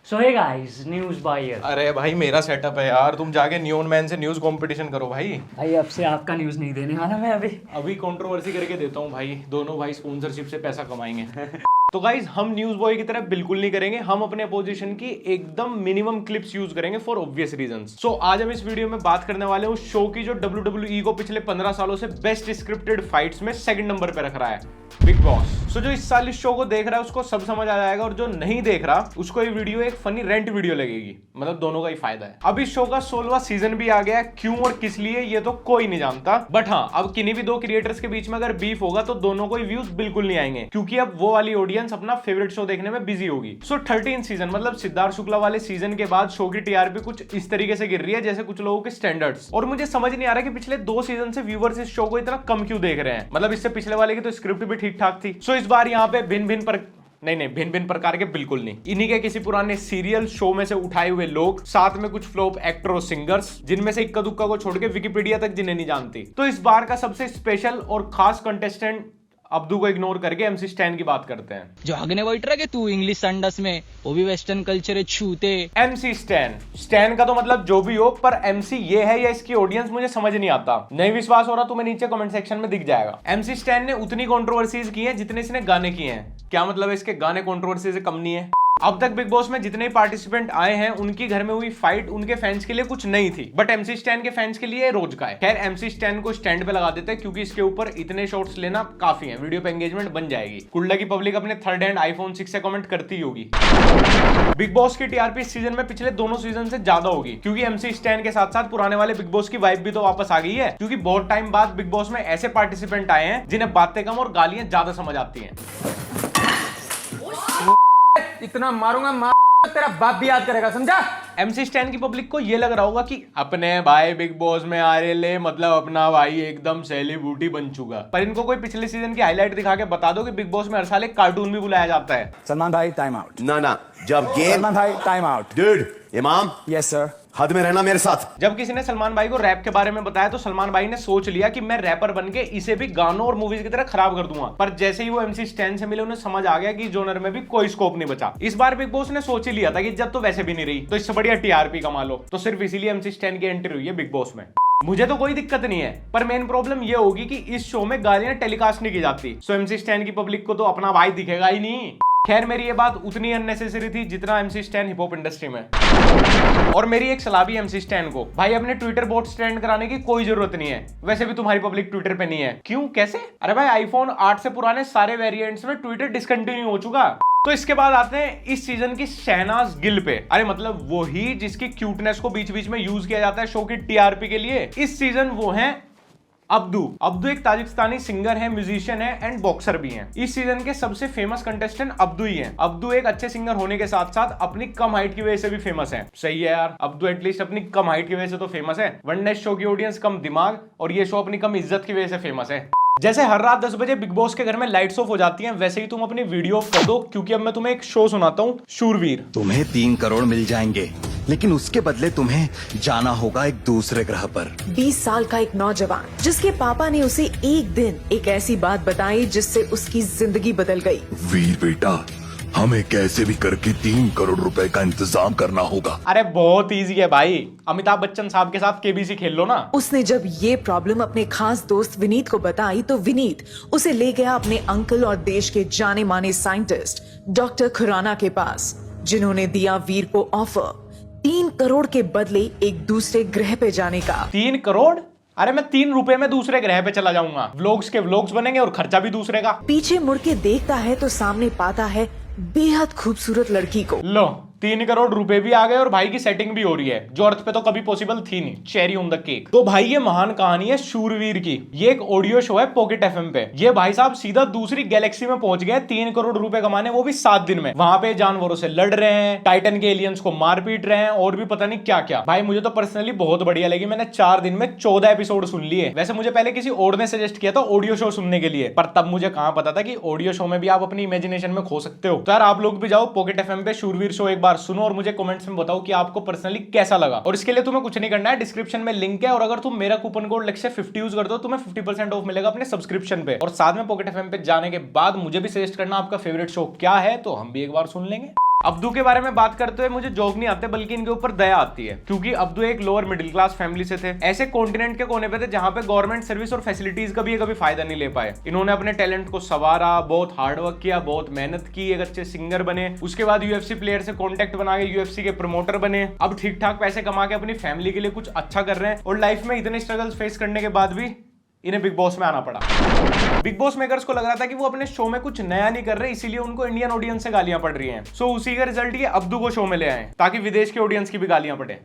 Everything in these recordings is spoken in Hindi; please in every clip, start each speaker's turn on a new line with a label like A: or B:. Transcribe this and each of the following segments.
A: सो हे गाइस, न्यूज़ बायर।
B: अरे भाई मेरा सेटअप है यार, तुम जाके नियोन मैन से न्यूज कंपटीशन करो भाई।
A: भाई अब से आपका न्यूज़ नहीं देने वाला मैं अभी
B: कंट्रोवर्सी करके देता हूँ भाई, दोनों भाई स्पॉन्सरशिप से पैसा कमाएंगे। तो गाइज हम न्यूज बॉय की तरह बिल्कुल नहीं करेंगे, हम अपने अपोजिशन की एकदम मिनिमम क्लिप्स यूज करेंगे फॉर ऑब्वियस रीजंस। सो आज हम इस वीडियो में बात करने वाले हैं उस शो की जो WWE को पिछले 15 सालों से बेस्ट स्क्रिप्टेड फाइट्स में सेकंड नंबर पे रख रहा है, बिग बॉस। सो जो इस साल इस शो को देख रहा है उसको सब समझ आ जाएगा, और जो नहीं देख रहा उसको ये वीडियो एक फनी रेंट वीडियो लगेगी। मतलब दोनों का ही फायदा है। अब इस शो का 16वां सीजन भी आ गया है, क्यों और किस लिए ये तो कोई नहीं जानता, बट हाँ अब किन्हीं भी दो क्रिएटर्स के बीच में अगर बीफ होगा तो दोनों को व्यूज बिल्कुल नहीं आएंगे, क्योंकि अब वो वाली ऑडियंस अपना फेवरेट शो देखने में बिजी होगी। सो 13 सीजन मतलब सिद्धार्थ शुक्ला वाले सीजन के बाद शो की टीआरपी कुछ इस तरीके से गिर रही है जैसे कुछ लोगों के स्टैंडर्ड्स। और मुझे समझ नहीं आ रहा कि पिछले 2 सीजन से व्यूअर्स इस शो को इतना कम क्यों देख रहे हैं। मतलब इससे पिछले वाले की तो स्क्रिप्ट भी ठीक ठाक थी। सो इस बार यहाँ पे भिन्न भिन्न प्रकार के बिल्कुल नहीं, इन्हीं के किसी पुराने सीरियल शो में से उठाए हुए लोग, साथ में कुछ फ्लॉप एक्टर और सिंगर्स, जिनमें से इक्का दुक्का को छोड़ के विकिपीडिया तक जिन्हें नहीं जानती। तो इस बार का सबसे स्पेशल और खास कंटेस्टेंट अब्दू को इग्नोर करके एमसी स्टैन की बात करते हैं,
C: जो आगने बैठ रहा है कि तू इंग्लिश संडस में, वो भी वेस्टर्न कल्चर है छूते।
B: एमसी स्टैन का तो मतलब जो भी हो, पर एमसी ये है या इसकी ऑडियंस मुझे समझ नहीं आता। नहीं विश्वास हो रहा तुम्हें नीचे कमेंट सेक्शन में दिख जाएगा। एमसी स्टैन ने उतनी कंट्रोवर्सीज की हैं जितने इसने गाने किए हैं। क्या मतलब है इसके गाने कंट्रोवर्सी से कम नहीं है? अब तक बिग बॉस में जितने पार्टिसिपेंट आए हैं उनकी घर में हुई फाइट उनके फैंस के लिए कुछ नहीं थी, बट एमसी स्टैन के फैंस के लिए रोज का है। खैर एमसी स्टैन को स्टैंड पे लगा देते हैं, क्योंकि इसके ऊपर इतने शॉट्स लेना काफी है, वीडियो पे एंगेजमेंट बन जाएगी। कुल्ला की पब्लिक अपने थर्ड हैंड आईफोन 6 से कमेंट करती होगी। बिग बॉस की टीआरपी इस सीजन में पिछले दोनों सीजन से ज्यादा होगी, क्योंकि एमसी स्टैन के साथ साथ पुराने वाले बिग बॉस की वाइब भी तो वापस आ गई है, क्योंकि बहुत टाइम बाद बिग बॉस में ऐसे पार्टिसिपेंट आए हैं जिन्हें बातें कम और गालियां ज्यादा समझ आती हैं।
D: इतना मारूंगा तेरा बाप भी याद करेगा, समझा?
B: एमसी स्टैन की पब्लिक को ये लग रहा होगा कि अपने भाई बिग बॉस में आ रहे ले, मतलब अपना भाई एकदम सेलिब्रिटी बन चुका। पर इनको कोई पिछले सीजन की हाईलाइट दिखा के बता दो कि बिग बॉस में हर साल एक कार्टून भी बुलाया जाता है।
E: सलमान भाई टाइम आउट।
F: ना जब गेम
E: सलमान भाई टाइम आउट।
F: डूड इमाम,
E: यस सर,
F: हद में रहना मेरे साथ।
B: जब किसी ने सलमान भाई को रैप के बारे में बताया तो सलमान भाई ने सोच लिया कि मैं रैपर बनके इसे भी गानों और मूवीज की तरह खराब कर दूंगा। पर जैसे ही वो एमसी स्टैन से मिले उन्हें समझ आ गया कि जोनर में भी कोई स्कोप नहीं बचा। इस बार बिग बॉस ने सोच ही लिया था कि इज्जत तो वैसे भी नहीं रही, तो इससे बढ़िया टीआरपी कमा लो। तो सिर्फ इसीलिए एमसी स्टैन की एंट्री हुई है बिग बॉस में। मुझे तो कोई दिक्कत नहीं है, पर मेन प्रॉब्लम ये होगी कि इस शो में गालियां टेलीकास्ट नहीं की जाती। सो एमसी स्टैन की पब्लिक को तो अपना भाई दिखेगा ही नहीं। खैर मेरी ये बात उतनी अननेसेसरी थी जितना MC stand hip hop industry में। और मेरी एक सलाह भी एमसी स्टैन को, भाई अपने ट्विटर बोट स्टैंड कराने की कोई जरूरत नहीं है। वैसे भी तुम्हारी पब्लिक ट्विटर पे नहीं है। क्यों, कैसे? अरे भाई आईफोन 8 से पुराने सारे वेरिएंट्स में ट्विटर डिसकंटिन्यू हो चुका। तो इसके बाद आते हैं इस सीजन की शहनाज गिल पे। अरे मतलब वो ही जिसकी क्यूटनेस को बीच बीच में यूज किया जाता है शो की टीआरपी के लिए। इस सीजन वो हैं अब्दू एक ताजिकिस्तानी सिंगर है, म्यूजिशियन है एंड बॉक्सर भी हैं। इस सीजन के सबसे फेमस कंटेस्टेंट अब्दू ही हैं। अब्दू एक अच्छे सिंगर होने के साथ साथ अपनी कम हाइट की वजह से भी फेमस है। सही है यार, अब्दू एटलीस्ट अपनी कम हाइट की वजह से तो फेमस है, वरना इस शो की ऑडियंस कम दिमाग और ये शो अपनी कम इज्जत की वजह से फेमस है। जैसे हर रात 10 बजे बिग बॉस के घर में लाइट्स ऑफ हो जाती हैं, वैसे ही तुम अपनी वीडियो ऑफ कर दो, क्योंकि अब मैं तुम्हें एक शो सुनाता हूँ, शूरवीर।
G: तुम्हें 3 करोड़ मिल जाएंगे, लेकिन उसके बदले तुम्हें जाना होगा एक दूसरे ग्रह पर।
H: 20 साल का एक नौजवान जिसके पापा ने उसे एक दिन एक ऐसी बात बताई जिससे उसकी जिंदगी बदल गई।
G: वीर बेटा, हमें कैसे भी करके 3 करोड़ रुपए का इंतजाम करना होगा।
B: अरे बहुत इजी है भाई, अमिताभ बच्चन साहब के साथ केबीसी खेल लो ना।
H: उसने जब ये प्रॉब्लम अपने खास दोस्त विनीत को बताई तो विनीत उसे ले गया अपने अंकल और देश के जाने माने साइंटिस्ट डॉक्टर खुराना के पास, जिन्होंने दिया वीर को ऑफर 3 करोड़ के बदले एक दूसरे ग्रह पे जाने का।
B: 3 करोड़? अरे मैं 3 रुपए में दूसरे ग्रह पे चला जाऊंगा, व्लॉग्स के व्लॉग्स बनेंगे और खर्चा भी दूसरे का।
H: पीछे मुड़ के देखता है तो सामने पाता है बेहद खूबसूरत लड़की को।
B: लो 3 करोड़ रुपए भी आ गए और भाई की सेटिंग भी हो रही है, जो अर्थ पे तो कभी पॉसिबल थी नहीं। Cherry on the cake. तो भाई ये महान कहानी है शूरवीर की। ये एक ऑडियो शो है पॉकेट एफएम पे। ये भाई साहब सीधा दूसरी गैलेक्सी में पहुंच गए 3 करोड़ रुपए कमाने, वो भी 7 दिन में। वहां पे जानवरों से लड़ रहे हैं, टाइटन के एलियंस को मार पीट रहे हैं और भी पता नहीं क्या क्या। भाई मुझे तो पर्सनली बहुत बढ़िया लगी, मैंने 4 दिन में 14 एपिसोड सुन लिए। वैसे मुझे पहले किसी और ने सजेस्ट किया था ऑडियो शो सुनने के लिए, पर तब मुझे कहां पता था कि ऑडियो शो में भी आप अपनी इमेजिनेशन में खो सकते हो। तो यार आप लोग भी जाओ पॉकेट एफएम पे शूरवीर शो एक बार सुनो और मुझे कमेंट्स में बताओ कि आपको पर्सनली कैसा लगा। और इसके लिए तुम्हें कुछ नहीं करना है, डिस्क्रिप्शन में लिंक है, और अगर तुम मेरा कूपन कोड लक्ष्य 50 यूज कर दो तुम्हें 50% ऑफ मिलेगा अपने सब्सक्रिप्शन पे। और साथ में पॉकेट एफएम पे जाने के बाद मुझे भी सजेस्ट करना आपका फेवरेट शो क्या है, तो हम भी एक बार सुन लेंगे। अब्दू के बारे में बात करते हुए मुझे जोक नहीं आते बल्कि इनके ऊपर दया आती है, क्योंकि अब्दू एक लोअर मिडिल क्लास फैमिली से थे, ऐसे कॉन्टिनेंट के कोने पे थे जहां पे गवर्नमेंट सर्विस और फैसिलिटीज का भी कभी फायदा नहीं ले पाए। इन्होंने अपने टैलेंट को संवारा, बहुत हार्डवर्क किया, बहुत मेहनत की, एक अच्छे सिंगर बने, उसके बाद यूएफसी प्लेयर से कॉन्टेक्ट बना के यूएफसी के प्रमोटर बने, अब ठीक ठाक पैसे कमा के अपनी फैमिली के लिए कुछ अच्छा कर रहे हैं और लाइफ में इतने स्ट्रगल्स फेस करने के बाद भी इन्हें बिग बॉस में आना पड़ा। बिग बॉस मेकर्स को लग रहा था कि वो अपने शो में कुछ नया नहीं कर रहे, इसीलिए उनको इंडियन ऑडियंस से गालियां पड़ रही हैं। सो उसी का रिजल्ट ये अब्दू को शो में ले आए ताकि विदेश के ऑडियंस की भी गालियां पड़े।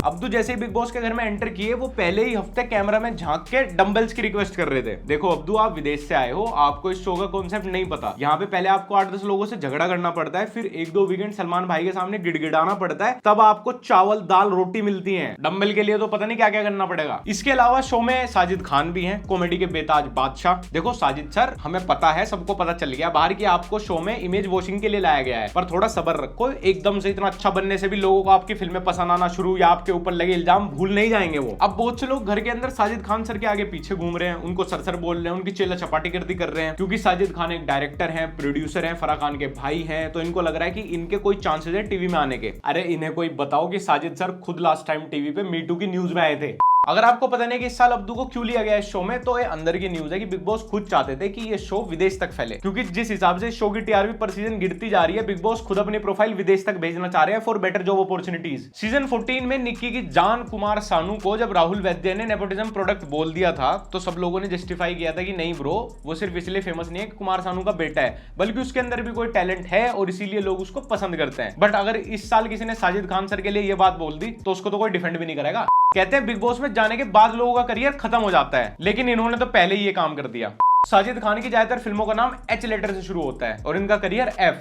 B: अब्दू जैसे ही बिग बॉस के घर में एंटर किए, वो पहले ही हफ्ते कैमरा में झांक के डंबल्स की रिक्वेस्ट कर रहे थे। देखो अब्दू, आप विदेश से आए हो, आपको इस शो का कॉन्सेप्ट नहीं पता। यहाँ पे पहले आपको 8-10 लोगों से झगड़ा करना पड़ता है, फिर 1-2 वीकेंड सलमान भाई के सामने गिड़गिड़ाना पड़ता है, तब आपको चावल दाल रोटी मिलती है। डंबल के लिए तो पता नहीं क्या क्या करना पड़ेगा। इसके अलावा शो में साजिद खान भी हैं, कॉमेडी के बेताज बादशाह। देखो साजिद सर, हमें पता है, सबको पता चल गया बाहर की आपको शो में इमेज वॉशिंग के लिए लाया गया है, पर थोड़ा सब्र रखो। एकदम से इतना अच्छा बनने से भी लोगों को आपकी फिल्में पसंद आना शुरू या आपके ऊपर लगे इल्जाम भूल नहीं जाएंगे वो। अब बहुत से लोग घर के अंदर साजिद खान सर के आगे पीछे घूम रहे हैं, उनको सर बोल रहे हैं, उनकी चेला चपाटी गर्दी कर रहे हैं, क्योंकि साजिद खान एक डायरेक्टर हैं, प्रोड्यूसर हैं, फराह खान के भाई हैं, तो इनको लग रहा है कि इनके कोई चांसेस है टीवी में आने के। अरे इन्हें कोई बताओ कि साजिद सर खुद लास्ट टाइम टीवी पे मीटू की न्यूज में आए थे। अगर आपको पता नहीं कि इस साल अब्दू को क्यों लिया गया इस शो में, तो ये अंदर की न्यूज है कि बिग बॉस खुद चाहते थे कि ये शो विदेश तक फैले, क्योंकि जिस हिसाब से शो की टीआरपी पर सीजन गिरती जा रही है, बिग बॉस खुद अपनी प्रोफाइल विदेश तक भेजना चाह रहे हैं for better job opportunities. Season 14 में निक्की की जान कुमार सानू को जब राहुल वैद्य ने नेपोटिज्म प्रोडक्ट बोल दिया था, तो सब लोगों ने जस्टिफाई किया था कि नहीं ब्रो, वो सिर्फ इसलिए फेमस नहीं है कि कुमार सानू का बेटा है, बल्कि उसके अंदर भी कोई टैलेंट है और इसीलिए लोग उसको पसंद करते हैं। बट अगर इस साल किसी ने साजिद खान सर के लिए ये बात बोल दी, तो उसको तो कोई डिफेंड भी नहीं करेगा। कहते हैं बिग बॉस में जाने के बाद लोगों का करियर खत्म हो जाता है, लेकिन इन्होंने तो पहले ही ये काम कर दिया। साजिद खान की ज्यादातर फिल्मों का नाम एच लेटर से शुरू होता है और इनका करियर एफ।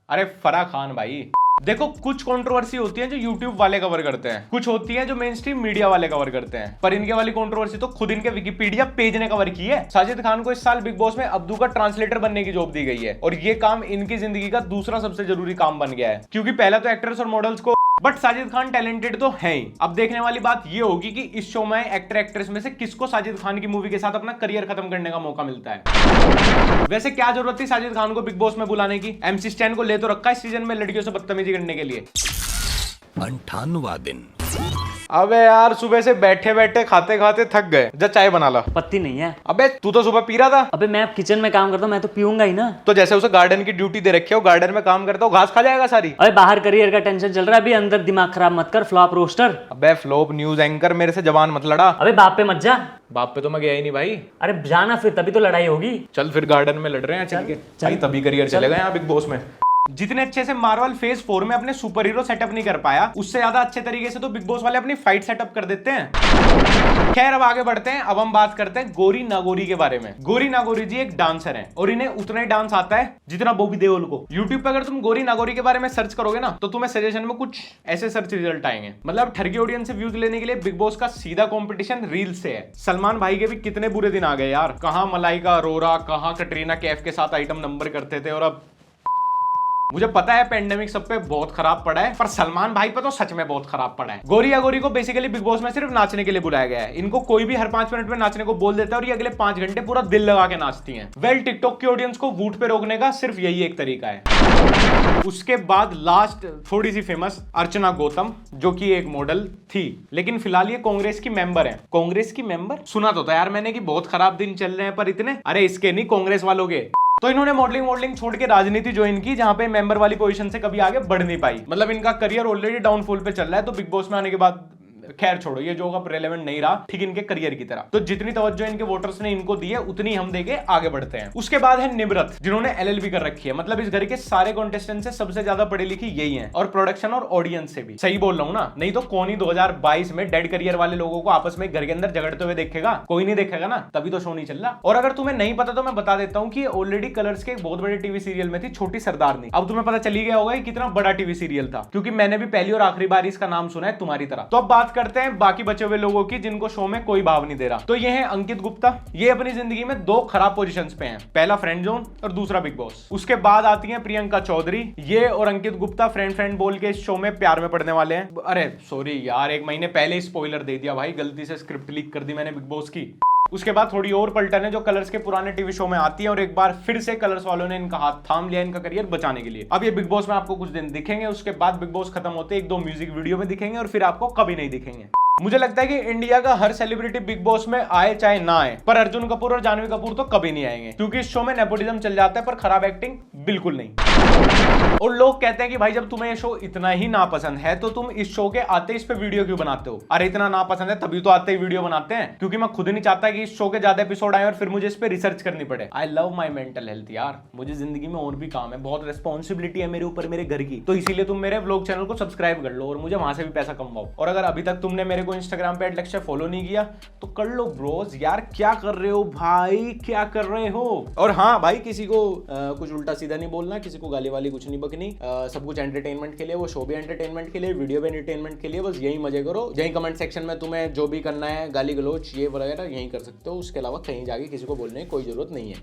B: अरे फराह खान भाई, देखो कुछ कंट्रोवर्सी होती है जो यूट्यूब वाले कवर करते हैं, कुछ होती है जो मेन स्ट्रीम मीडिया वाले कवर करते हैं, पर इनके वाली कंट्रोवर्सी तो खुद इनके विकिपीडिया पेज ने कवर की है। साजिद खान को इस साल बिग बॉस में अब्दू का ट्रांसलेटर बनने की जॉब दी गई है और ये काम इनकी जिंदगी का दूसरा सबसे जरूरी काम बन गया है, क्योंकि पहला तो एक्टर्स और मॉडल्स को, बट साजिद खान टैलेंटेड तो है ही। अब देखने वाली बात ये होगी कि इस शो में एक्टर एक्ट्रेस में से किसको साजिद खान की मूवी के साथ अपना करियर खत्म करने का मौका मिलता है। वैसे क्या जरूरत थी साजिद खान को बिग बॉस में बुलाने की? एमसी स्टैन को ले तो रखा इस सीजन में लड़कियों से बदतमीजी करने के लिए।
G: 98वां दिन।
B: अबे यार, सुबह से बैठे बैठे खाते खाते थक गए, जा चाय बना ला।
A: पत्ती नहीं है।
B: अबे तू तो सुबह पी रहा था।
A: अबे मैं किचन में काम करता हूँ, मैं तो पीऊंगा ही ना।
B: तो जैसे उसे गार्डन की ड्यूटी दे रखी हो, गार्डन में काम करता हो, घास खा जाएगा सारी।
A: अबे बाहर करियर का टेंशन चल रहा है, अभी अंदर दिमाग खराब मत कर, फ्लॉप रोस्टर।
B: अबे फ्लॉप न्यूज एंकर, मेरे से जबान मत लड़ा।
A: अबे बाप पे मत जा।
B: बाप पे तो मैं गया ही नहीं भाई।
A: अरे जाना फिर, तभी तो लड़ाई होगी।
B: चल फिर गार्डन में लड़ रहे हैं चल के भाई, तभी करियर चलेगा यहाँ बिग बॉस में। जितने अच्छे से मार्वल फेज 4 में अपने सुपर हीरो सेटअप नहीं कर पाया, उससे ज्यादा अच्छे तरीके से तो बिग बॉस वाले अपनी फाइट सेटअप कर देते हैं। खैर अब आगे बढ़ते हैं। अब हम बात करते हैं गौरी नागौरी के बारे में। गौरी नागौरी जी एक डांसर हैं और इन्हें उतना ही डांस आता है जितना बॉबी देओल को। यूट्यूब पे अगर तुम गौरी नागौरी के बारे में सर्च करोगे ना, तो तुम्हें सजेशन में कुछ ऐसे सर्च रिजल्ट आएंगे। मतलब ठरकी ऑडियंस से व्यूज लेने के लिए बिग बॉस का सीधा कॉम्पिटिशन रील से है। सलमान भाई के भी कितने बुरे दिन आ गए यार, कहां मलाइका अरोरा, कहां कटरीना कैफ के साथ आइटम नंबर करते थे, और अब मुझे पता है पेंडेमिक सब पे बहुत खराब पड़ा है, पर सलमान भाई पे तो सच में बहुत खराब पड़ा है। गौरी अगोरी को बेसिकली बिग बॉस में सिर्फ नाचने के लिए बुलाया गया है। इनको कोई भी हर 5 मिनट में नाचने को बोल देता है और ये अगले 5 घंटे पूरा दिल लगा के नाचती हैं। वेल, टिकटॉक की ऑडियंस को वोट पे रोकने का सिर्फ यही एक तरीका है। उसके बाद लास्ट थोड़ी सी फेमस अर्चना गौतम, जो कि एक मॉडल थी, लेकिन फिलहाल ये कांग्रेस की मेंबर है। कांग्रेस की मेंबर सुना तो था यार मैंने कि बहुत खराब दिन चल रहे हैं, पर इतने, अरे इसके नहीं, कांग्रेस वालों के। तो इन्होंने मॉडलिंग छोड़ के राजनीति ज्वाइन की, जहां पे मेंबर वाली पोजीशन से कभी आगे बढ़ नहीं पाई। मतलब इनका करियर ऑलरेडी डाउनफॉल पे चल रहा है, तो बिग बॉस में आने के बाद खैर छोड़ो, ये जो अब रेलेवेंट नहीं रहा, ठीक इनके करियर की तरह। तो जितनी तवज्जो इनके वोटर्स ने इनको दी है, उतनी हम देके आगे बढ़ते हैं। उसके बाद है निम्रत, जिन्होंने एलएलबी कर रखी है। मतलब इस घर के सारे कॉन्टेस्टेंट से सबसे ज्यादा पढ़ी लिखी यही है, और प्रोडक्शन और ऑडियंस से भी। सही बोल रहा हूं ना? नहीं तो कौन ही 2022 में डेड करियर वाले लोगों को आपस में घर के अंदर झगड़ते हुए देखेगा? कोई नहीं देखेगा ना, तभी तो शो नहीं चल रहा। और अगर तुम्हें नहीं पता तो मैं बता देता हूँ कि ऑलरेडी कलर्स के एक बहुत बड़े टीवी सीरियल में थी, छोटी सरदारनी। अब तुम्हें पता चली गया होगा कि कितना बड़ा टीवी सीरियल था, क्योंकि मैंने भी पहली और आखिरी बार इसका नाम सुना है तुम्हारी तरह। तो अब बात करते हैं बाकी बचे हुए लोगों की, जिनको शो में कोई भाव नहीं दे रहा। तो ये है अंकित गुप्ता। ये अपनी जिंदगी में 2 खराब पोजीशंस पे हैं, पहला फ्रेंड जोन और दूसरा बिग बॉस। उसके बाद आती हैं प्रियंका चौधरी। ये और अंकित गुप्ता फ्रेंड बोल के इस शो में प्यार में पड़ने वाले हैं। अरे सॉरी यार, 1 महीने पहले ही स्पॉइलर दे दिया भाई, गलती से स्क्रिप्ट लीक कर दी मैंने बिग बॉस की। उसके बाद थोड़ी और पलटन है जो कलर्स के पुराने टीवी शो में आती है और एक बार फिर से कलर्स वालों ने इनका हाथ थाम लिया इनका करियर बचाने के लिए। अब ये बिग बॉस में आपको कुछ दिन दिखेंगे, उसके बाद बिग बॉस खत्म होते एक दो म्यूजिक वीडियो में दिखेंगे और फिर आपको कभी नहीं दिखेंगे। मुझे लगता है कि इंडिया का हर सेलिब्रिटी बिग बॉस में आए चाहे ना आए, पर अर्जुन कपूर और जानवी कपूर तो कभी नहीं आएंगे क्योंकि इस शो में नेपोटिज्म चल जाता है पर खराब एक्टिंग बिल्कुल नहीं। और लोग कहते हैं कि भाई जब तुम्हें ये शो इतना ही नापसंद है तो तुम इस शो के आते इस पे वीडियो क्यों बनाते हो? अरे इतना नापसंद है तभी तो आते ही वीडियो बनाते हैं, क्योंकि मैं खुद नहीं चाहता कि इस शो के ज्यादा एपिसोड आए और फिर मुझे इस पे रिसर्च करनी पड़े। I love my mental health यार, मुझे जिंदगी में और भी काम है, बहुत रिस्पॉन्सिबिलिटी है मेरे ऊपर मेरे घर की, तो इसीलिए तुम मेरे व्लॉग चैनल को सब्सक्राइब कर लो और मुझे वहां से भी पैसा कमवाओ। और अगर अभी तक तुमने मेरे को इंस्टाग्राम पे फॉलो नहीं किया तो कर लो ब्रोज। यार क्या कर रहे हो भाई, क्या कर रहे हो? और हाँ भाई, किसी को कुछ उल्टा सीधा नहीं बोलना, किसी को गाली वाली कुछ नहीं बकनी, सब कुछ एंटरटेनमेंट के लिए, वो शो भी एंटरटेनमेंट के लिए, वीडियो भी एंटरटेनमेंट के लिए, बस यही मजे करो। यही कमेंट सेक्शन में तुम्हें जो भी करना है गाली गलोच ये वगैरह यही कर सकते हो, उसके अलावा कहीं जाके किसी को बोलने की कोई जरूरत नहीं है।